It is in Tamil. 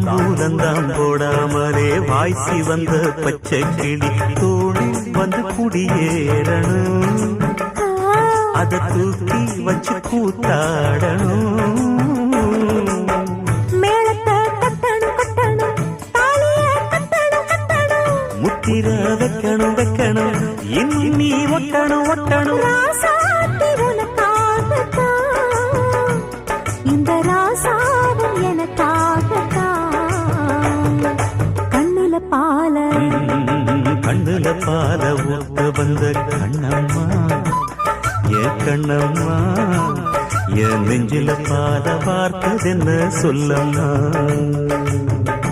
தாம்பூலந்தாம் போடாமலே வாய்ச்சி வந்த பச்சை கிளி தோழி வந்து குடியேறணும், அத தூக்கி வச்சு கூத்தாடணும். முத்திர வைக்கணும் வைக்கணும் இன்னும் நீ ஒட்டணும் ஒட்டணும். இந்த ராசாவும் எனக்காகத்தான். கண்ணுல பால கண்ணுல பால ஊத்த வந்த கண்ணம்மா, என் கண்ணம்மா, என் நெஞ்சில பால பார்த்ததென்ன சொல்லம்மா.